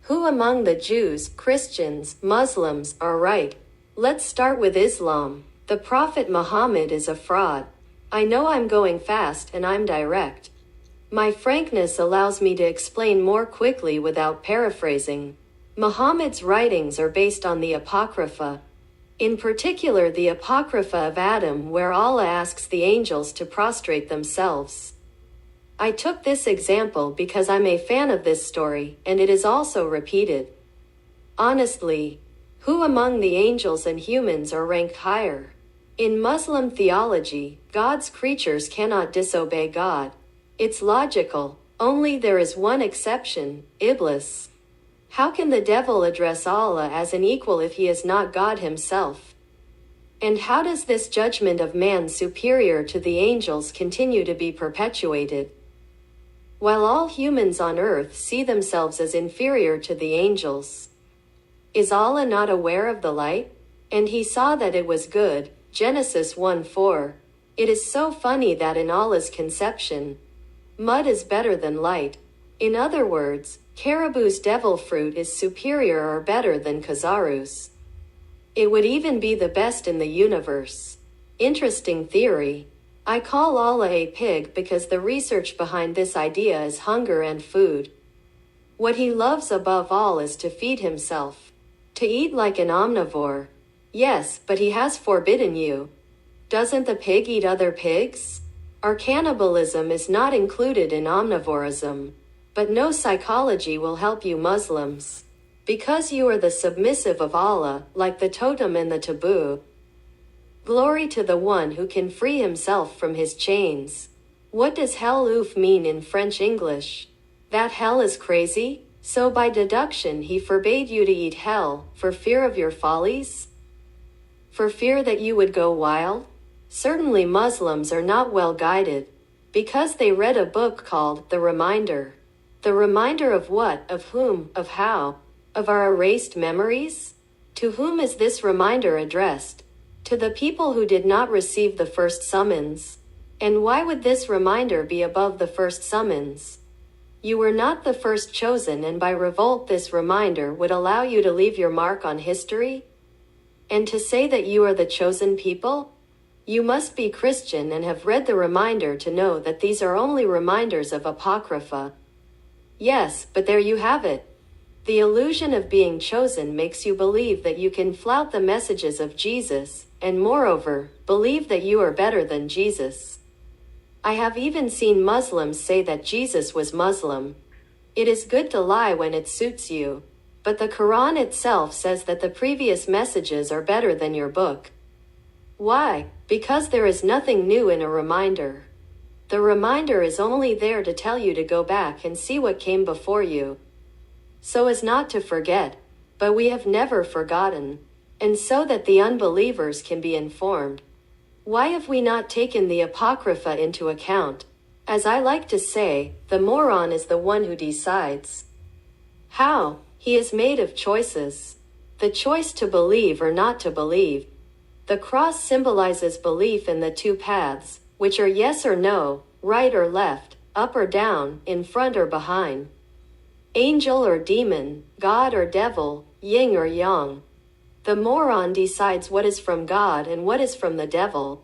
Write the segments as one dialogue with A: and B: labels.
A: Who among the Jews, Christians, Muslims are right? Let's start with Islam. The Prophet Muhammad is a fraud. I know I'm going fast and I'm direct. My frankness allows me to explain more quickly without paraphrasing. Muhammad's writings are based on the Apocrypha. In particular, the Apocrypha of Adam, where Allah asks the angels to prostrate themselves. I took this example because I'm a fan of this story, and it is also repeated. Honestly, who among the angels and humans are ranked higher? In Muslim theology, God's creatures cannot disobey God. It's logical, only there is one exception, Iblis. How can the devil address Allah as an equal if he is not God himself? And how does this judgment of man superior to the angels continue to be perpetuated? While all humans on earth see themselves as inferior to the angels, is Allah not aware of the light? And he saw that it was good, Genesis 1:4. It is so funny that in Allah's conception, mud is better than light. In other words, Caribou's devil fruit is superior or better than Kazaru's. It would even be the best in the universe. Interesting theory. I call Allah a pig because the research behind this idea is hunger and food. What he loves above all is to feed himself. To eat like an omnivore. Yes, but he has forbidden you. Doesn't the pig eat other pigs? Our cannibalism is not included in omnivorism. But no psychology will help you Muslims. Because you are the submissive of Allah, like the totem and the taboo. Glory to the one who can free himself from his chains. What does hell oof mean in French English? That hell is crazy? So by deduction he forbade you to eat hell, for fear of your follies? For fear that you would go wild? Certainly Muslims are not well guided, because they read a book called The Reminder. The reminder of what, of whom, of how? Of our erased memories? To whom is this reminder addressed? To the people who did not receive the first summons. And why would this reminder be above the first summons? You were not the first chosen, and by revolt this reminder would allow you to leave your mark on history? And to say that you are the chosen people? You must be Christian and have read the reminder to know that these are only reminders of Apocrypha. Yes, but there you have it. The illusion of being chosen makes you believe that you can flout the messages of Jesus, and moreover, believe that you are better than Jesus. I have even seen Muslims say that Jesus was Muslim. It is good to lie when it suits you, but the Quran itself says that the previous messages are better than your book. Why? Because there is nothing new in a reminder. The reminder is only there to tell you to go back and see what came before you, so as not to forget, but we have never forgotten, and so that the unbelievers can be informed. Why have we not taken the Apocrypha into account? As I like to say, the moron is the one who decides. How? He is made of choices. The choice to believe or not to believe. The cross symbolizes belief in the two paths, which are yes or no, right or left, up or down, in front or behind. Angel or demon, God or devil, yin or yang. The moron decides what is from God and what is from the devil.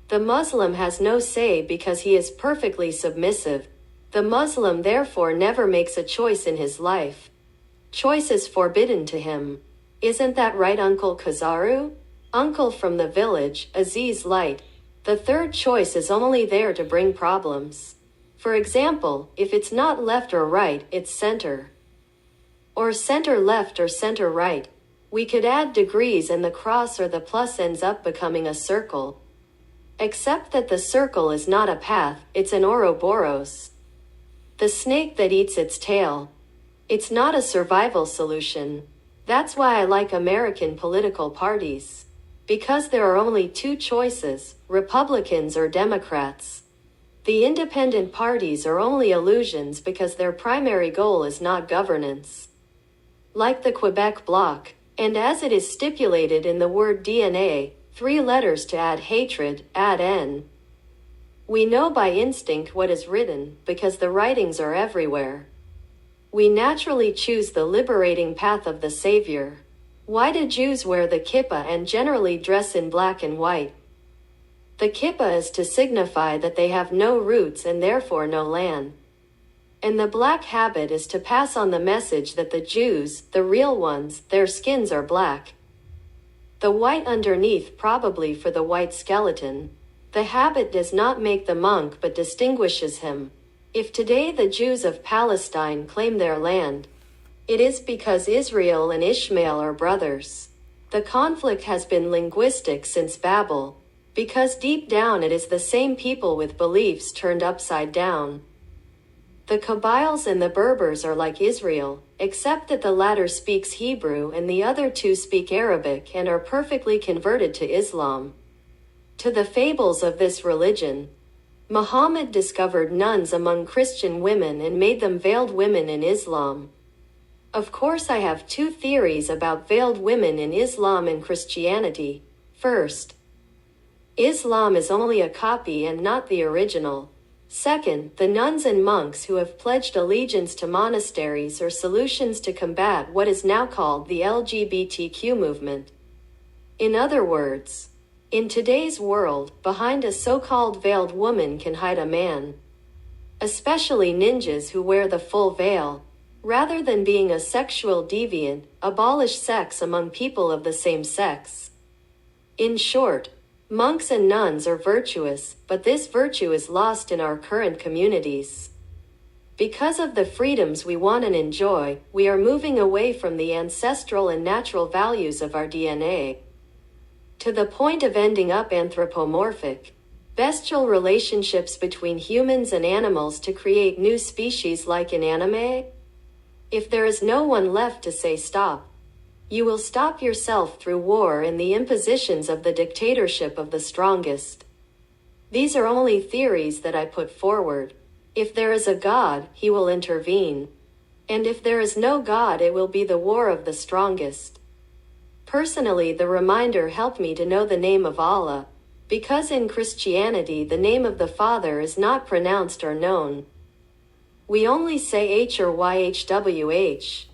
A: The Muslim has no say because he is perfectly submissive. The Muslim therefore never makes a choice in his life. Choice is forbidden to him. Isn't that right, Uncle Kazaru? Uncle from the village, Aziz Light. The third choice is only there to bring problems. For example, if it's not left or right, it's center. Or center left or center right. We could add degrees and the cross or the plus ends up becoming a circle. Except that the circle is not a path, it's an Ouroboros. The snake that eats its tail. It's not a survival solution. That's why I like American political parties. Because there are only two choices, Republicans or Democrats. The independent parties are only illusions because their primary goal is not governance. Like the Quebec Bloc, and as it is stipulated in the word DNA, 3 letters to add hatred, add N. We know by instinct what is written, because the writings are everywhere. we naturally choose the liberating path of the Savior. Why do Jews wear the kippah and generally dress in black and white? The kippah is to signify that they have no roots and therefore no land. And the black habit is to pass on the message that the Jews, the real ones, their skins are black. The white underneath probably for the white skeleton. The habit does not make the monk but distinguishes him. If today the Jews of Palestine claim their land, it is because Israel and Ishmael are brothers. The conflict has been linguistic since Babel, because deep down it is the same people with beliefs turned upside down. The Kabyles and the Berbers are like Israel, except that the latter speaks Hebrew and the other two speak Arabic and are perfectly converted to Islam. To the fables of this religion, Muhammad discovered nuns among Christian women and made them veiled women in Islam. Of course, I have two theories about veiled women in Islam and Christianity. First, Islam is only a copy and not the original. Second, the nuns and monks who have pledged allegiance to monasteries are solutions to combat what is now called the LGBTQ movement. In other words, in today's world, behind a so-called veiled woman can hide a man. Especially ninjas who wear the full veil. Rather than being a sexual deviant, abolish sex among people of the same sex. In short, monks and nuns are virtuous, but this virtue is lost in our current communities. Because of the freedoms we want and enjoy, we are moving away from the ancestral and natural values of our DNA. To the point of ending up anthropomorphic, bestial relationships between humans and animals to create new species like in anime? If there is no one left to say stop, you will stop yourself through war and the impositions of the dictatorship of the strongest. These are only theories that I put forward. If there is a God, he will intervene. And if there is no God, it will be the war of the strongest. Personally, the reminder helped me to know the name of Allah, because in Christianity the name of the Father is not pronounced or known. We only say H or YHWH.